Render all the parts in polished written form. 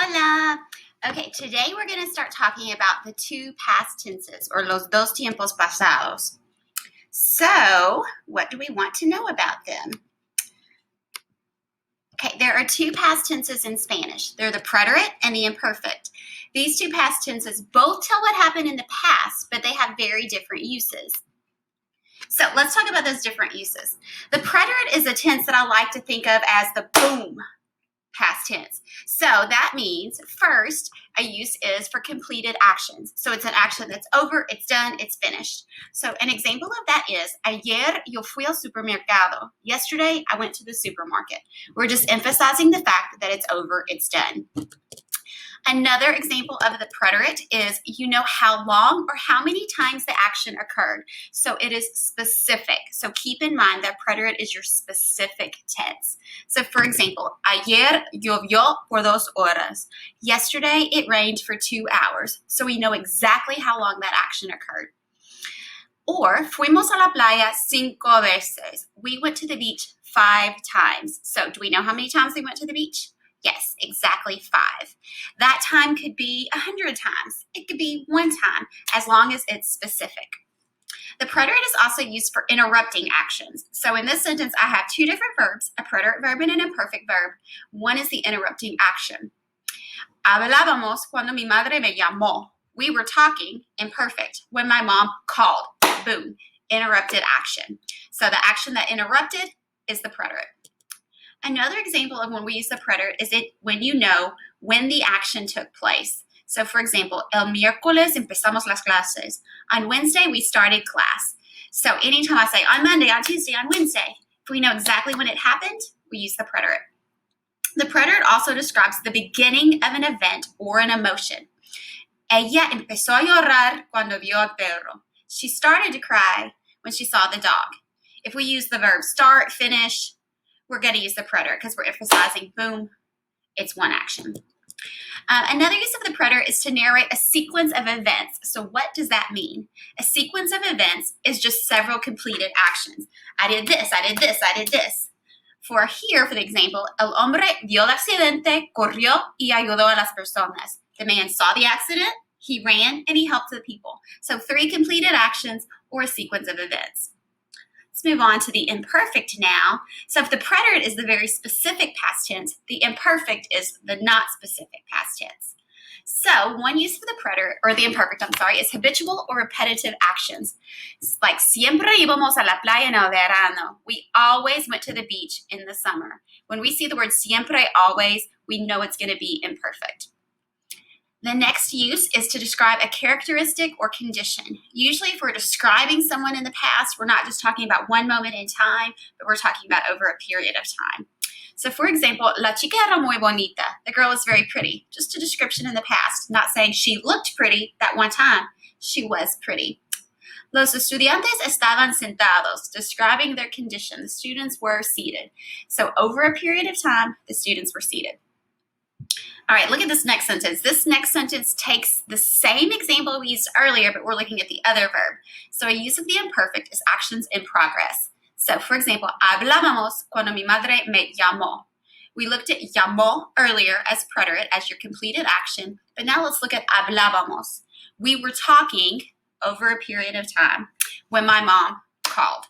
Hola! Okay, today we're going to start talking about the two past tenses, or los dos tiempos pasados. So, what do we want to know about them? Okay, there are two past tenses in Spanish. They're the preterite and the imperfect. These two past tenses both tell what happened in the past, but they have very different uses. So, let's talk about those different uses. The preterite is a tense that I like to think of as the boom past tense. So that means first, a use is for completed actions. So it's an action that's over, it's done, it's finished. So an example of that is, ayer yo fui al supermercado. Yesterday, I went to the supermarket. We're just emphasizing the fact that it's over, it's done. Another example of the preterite is you know how long or how many times the action occurred. So it is specific. So keep in mind that preterite is your specific tense. So for example, ayer llovió por 2 horas. Yesterday it rained for 2 hours. So we know exactly how long that action occurred. Or fuimos a la playa 5 veces. We went to the beach 5 times. So do we know how many times we went to the beach? Yes, exactly 5. That time could be 100 times. It could be 1 time, as long as it's specific. The preterite is also used for interrupting actions. So in this sentence, I have 2 different verbs, a preterite verb and an imperfect verb. One is the interrupting action. Hablábamos cuando mi madre me llamó. We were talking, imperfect, when my mom called. Boom, interrupted action. So the action that interrupted is the preterite. Another example of when we use the preterite is when you know when the action took place. So for example, el miércoles empezamos las clases. On Wednesday, we started class. So anytime I say on Monday, on Tuesday, on Wednesday, if we know exactly when it happened, we use the preterite. The preterite also describes the beginning of an event or an emotion. Ella empezó a llorar cuando vio al perro. She started to cry when she saw the dog. If we use the verb start, finish, we're going to use the preterite because we're emphasizing, boom, it's one action. Another use of the preterite is to narrate a sequence of events. So what does that mean? A sequence of events is just several completed actions. I did this, I did this, I did this. For the example, el hombre vio el accidente, corrió y ayudó a las personas. The man saw the accident, he ran, and he helped the people. So 3 completed actions or a sequence of events. Let's move on to the imperfect now. So if the preterite is the very specific past tense, the imperfect is the not specific past tense. So one use for the preterite, or the imperfect, is habitual or repetitive actions. It's like siempre íbamos a la playa en el verano. We always went to the beach in the summer. When we see the word siempre, always, we know it's going to be imperfect. The next use is to describe a characteristic or condition. Usually if we're describing someone in the past, we're not just talking about one moment in time, but we're talking about over a period of time. So for example, la chica era muy bonita. The girl was very pretty. Just a description in the past, not saying she looked pretty that one time. She was pretty. Los estudiantes estaban sentados, describing their condition. The students were seated. So over a period of time, the students were seated. All right, look at this next sentence. This next sentence takes the same example we used earlier, but we're looking at the other verb. So a use of the imperfect is actions in progress. So for example, hablábamos cuando mi madre me llamó. We looked at llamó earlier as preterite, as your completed action, but now let's look at hablábamos. We were talking over a period of time when my mom called.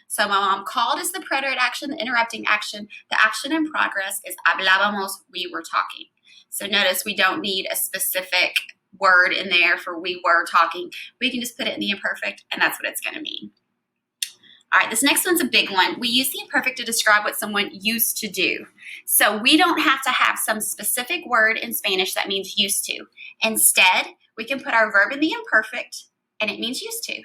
So my mom called is the preterite action, the interrupting action. The action in progress is hablábamos, we were talking. So notice we don't need a specific word in there for we were talking. We can just put it in the imperfect, and that's what it's going to mean. All right, this next one's a big one. We use the imperfect to describe what someone used to do. So we don't have to have some specific word in Spanish that means used to. Instead, we can put our verb in the imperfect, and it means used to.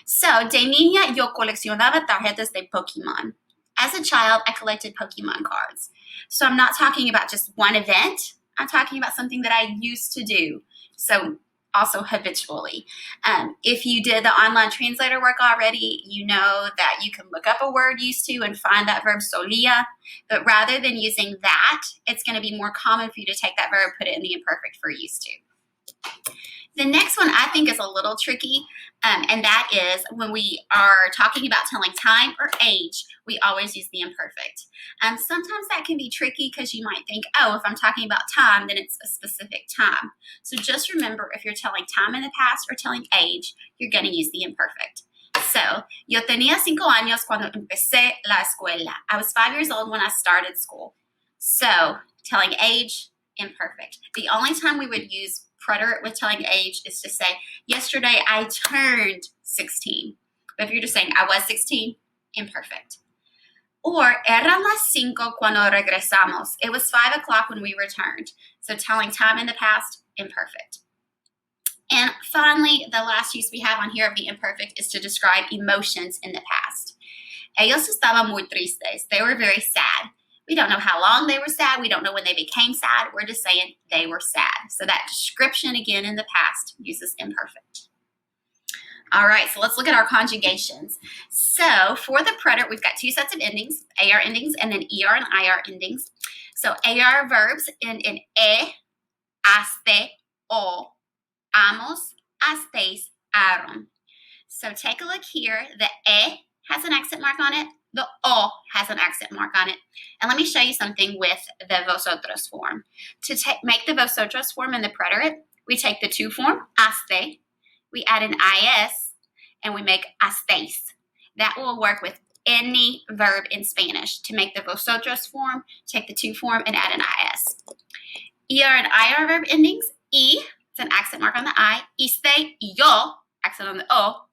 So, de niña yo coleccionaba tarjetas de Pokemon. As a child, I collected Pokemon cards. So I'm not talking about just one event. I'm talking about something that I used to do. So also habitually. If you did the online translator work already, you know that you can look up a word used to and find that verb solía. But rather than using that, it's going to be more common for you to take that verb, put it in the imperfect for used to. The next one I think is a little tricky, and that is when we are talking about telling time or age, we always use the imperfect. Sometimes that can be tricky because you might think, oh, if I'm talking about time, then it's a specific time. So just remember, if you're telling time in the past or telling age, you're going to use the imperfect. So, yo tenía 5 años cuando empecé la escuela. I was 5 years old when I started school. So, telling age, imperfect. The only time we would use preterite with telling age is to say, yesterday I turned 16. But if you're just saying, I was 16, imperfect. Or, eran las 5 cuando regresamos. It was 5 o'clock when we returned. So telling time in the past, imperfect. And finally, the last use we have on here of the imperfect is to describe emotions in the past. Ellos estaban muy tristes. They were very sad. We don't know how long they were sad. We don't know when they became sad. We're just saying they were sad. So that description, again, in the past uses imperfect. All right, so let's look at our conjugations. So for the preterite, we've got 2 sets of endings, AR endings, and then ER and IR endings. So AR verbs end in e, aste, o, amos, asteis, aron. So take a look here. The e has an accent mark on it. The o has an accent mark on it. And let me show you something with the vosotros form. To make the vosotros form in the preterite, we take the to form, aste, we add an is, and we make asteis. That will work with any verb in Spanish. To make the vosotros form, take the to form and add an is. ER and IR verb endings, e, it's an accent mark on the I, iste, yo, accent on the o,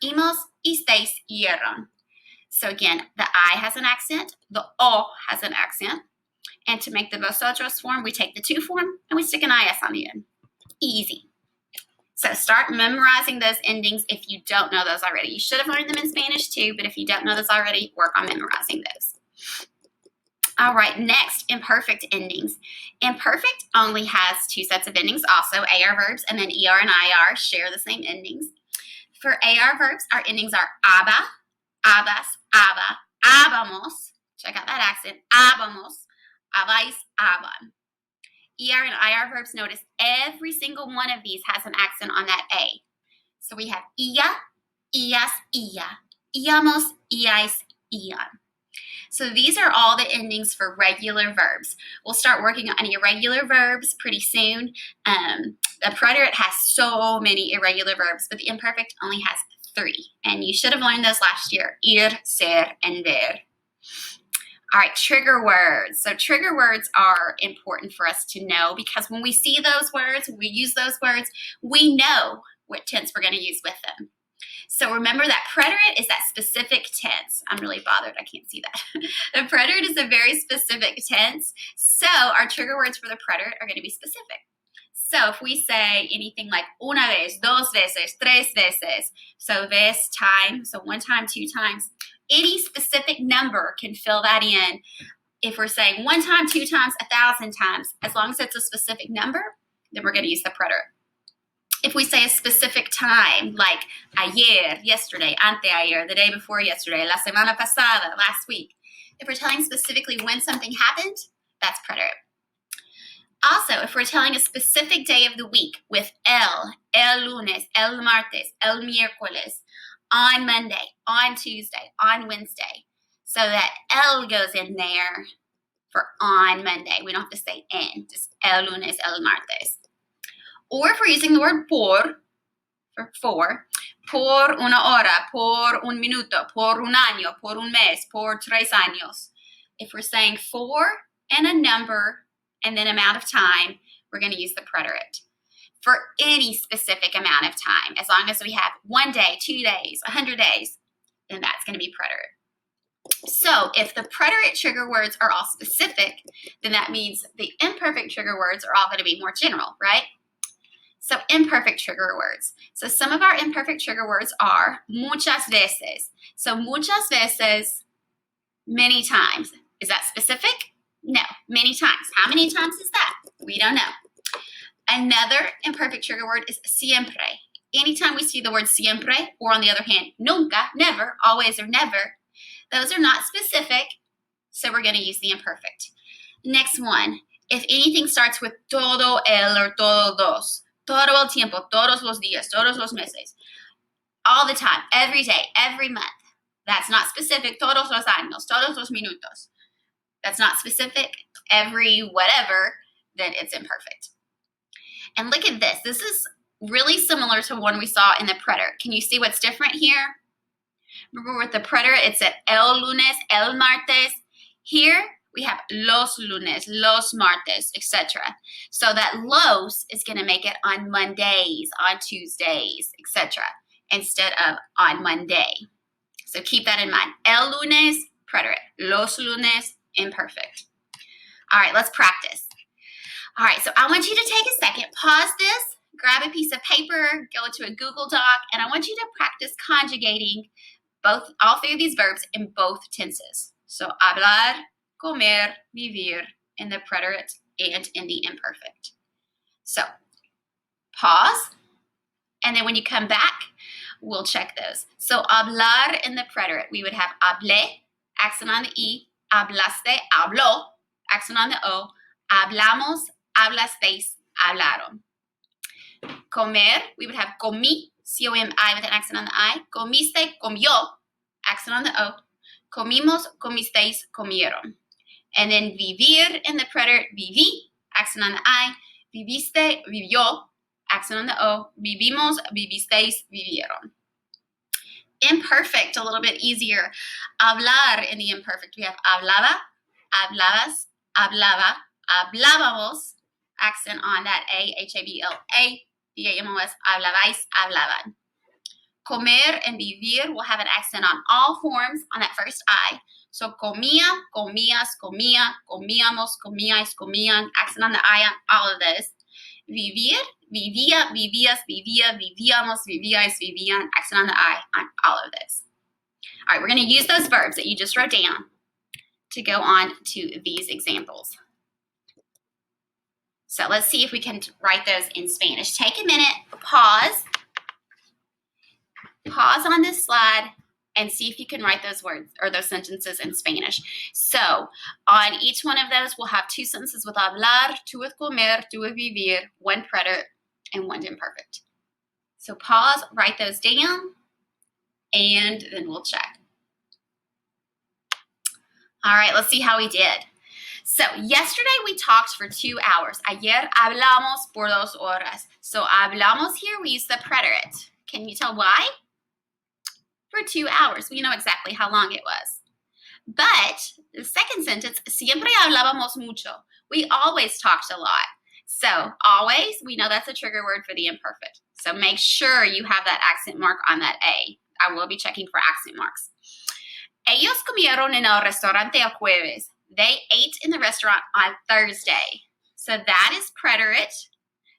imos, isteis, yeron. So again, the I has an accent, the O has an accent, and to make the vosotros form, we take the to form and we stick an IS on the end. Easy. So start memorizing those endings if you don't know those already. You should have learned them in Spanish too, but if you don't know those already, work on memorizing those. All right, next, imperfect endings. Imperfect only has 2 sets of endings, also AR verbs, and then ER and IR share the same endings. For AR verbs, our endings are aba, abas, aba, abamos, check out that accent, abamos, abais, aban. ER and IR verbs, notice every single one of these has an accent on that A. So we have ia, ias, ia, iamos, iais, ian. So these are all the endings for regular verbs. We'll start working on irregular verbs pretty soon. The preterite has so many irregular verbs, but the imperfect only has 3. And you should have learned those last year, ir, ser, and ver. All right, trigger words. So trigger words are important for us to know because when we see those words, when we use those words, we know what tense we're going to use with them. So remember that preterite is that specific tense. I'm really bothered. I can't see that. The preterite is a very specific tense. So our trigger words for the preterite are going to be specific. So if we say anything like una vez, dos veces, tres veces, so vez, time, so 1 time, 2 times, any specific number can fill that in. If we're saying 1 time, 2 times, 1,000 times, as long as it's a specific number, then we're going to use the preterite. If we say a specific time, like ayer, yesterday, anteayer, the day before yesterday, la semana pasada, last week, if we're telling specifically when something happened, that's preterite. Also, if we're telling a specific day of the week with el lunes, el martes, el miércoles, on Monday, on Tuesday, on Wednesday, so that el goes in there for on Monday. We don't have to say en, just el lunes, el martes. Or if we're using the word por una hora, por un minuto, por un año, por un mes, por 3 años. If we're saying for and a number and then amount of time, we're going to use the preterite. For any specific amount of time, as long as we have 1 day, 2 days, 100 days, then that's going to be preterite. So if the preterite trigger words are all specific, then that means the imperfect trigger words are all going to be more general, right? So imperfect trigger words. So some of our imperfect trigger words are muchas veces. So muchas veces, many times. Is that specific? No, many times. How many times is that? We don't know. Another imperfect trigger word is siempre. Anytime we see the word siempre, or on the other hand, nunca, never, always or never, those are not specific, so we're going to use the imperfect. Next one, if anything starts with todo el or todo dos, Todo el tiempo, todos los días, todos los meses. All the time, every day, every month. That's not specific. Todos los años, todos los minutos. That's not specific. Every whatever, then it's imperfect. And look at this. This is really similar to one we saw in the preterite. Can you see what's different here? Remember with the preterite, it said el lunes, el martes. Here, we have los lunes, los martes, etc. So that los is going to make it on Mondays, on Tuesdays, etc. instead of on Monday. So keep that in mind. El lunes, preterite. Los lunes, imperfect. All right, let's practice. All right, so I want you to take a second, pause this, grab a piece of paper, go to a Google Doc, and I want you to practice conjugating all three of these verbs in both tenses. So hablar, comer, vivir in the preterite and in the imperfect. So pause, and then when you come back, we'll check those. So hablar in the preterite, we would have hablé, accent on the E, hablaste, habló, accent on the O, hablamos, hablasteis, hablaron. Comer, we would have comí, C-O-M-I with an accent on the I, comiste, comió, accent on the O, comimos, comisteis, comieron. And then vivir in the preterite, viví, accent on the I, viviste, vivió, accent on the O, vivimos, vivisteis, vivieron. Imperfect, a little bit easier. Hablar in the imperfect, we have hablaba, hablabas, hablaba, hablábamos, accent on that A, H-A-B-L-A, B-A-M-O-S, hablabais, hablaban. Comer and vivir will have an accent on all forms on that first I. So comía, comías, comía, comíamos, comíais, comían, accent on the I on all of those. Vivir, vivía, vivías, vivía, vivíamos, vivíais, vivían, accent on the I on all of those. All right, we're going to use those verbs that you just wrote down to go on to these examples. So let's see if we can write those in Spanish. Take a minute, pause on this slide, and see if you can write those words or those sentences in Spanish. So on each one of those, we'll have two sentences with hablar, two with comer, two with vivir, one preterite, and one imperfect. So pause, write those down, and then we'll check. All right, let's see how we did. So yesterday we talked for 2 hours. Ayer hablamos por 2 horas. So hablamos here, we use the preterite. Can you tell why? For 2 hours. We know exactly how long it was. But the second sentence, siempre hablábamos mucho. We always talked a lot. So always, we know that's a trigger word for the imperfect. So make sure you have that accent mark on that A. I will be checking for accent marks. Ellos comieron en el restaurante el jueves. They ate in the restaurant on Thursday. So that is preterite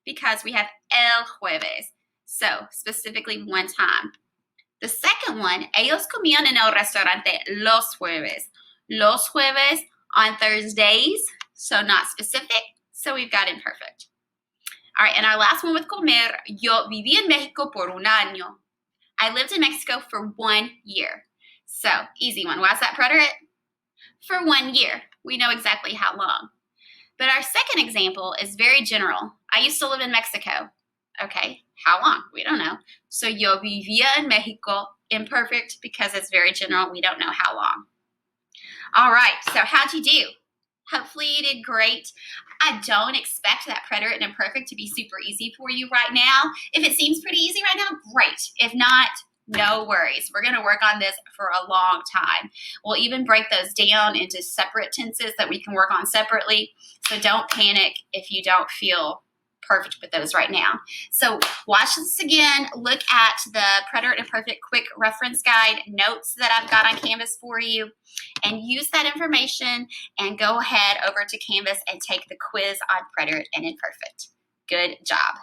because we have el jueves. So specifically one time. The second one, ellos comían en el restaurante los jueves. Los jueves on Thursdays, so not specific, so we've got imperfect. All right, and our last one with comer, yo viví en México por un año. I lived in Mexico for 1 year. So, easy one. Why is that preterite? For 1 year. We know exactly how long. But our second example is very general. I used to live in Mexico. Okay, how long? We don't know. So, yo vivía en México, imperfect because it's very general. We don't know how long. All right, so how'd you do? Hopefully you did great. I don't expect that preterite and imperfect to be super easy for you right now. If it seems pretty easy right now, great. If not, no worries. We're going to work on this for a long time. We'll even break those down into separate tenses that we can work on separately. So don't panic if you don't feel perfect with those right now. So watch this again. Look at the preterite and imperfect quick reference guide notes that I've got on Canvas for you, and use that information and go ahead over to Canvas and take the quiz on preterite and imperfect. Good job.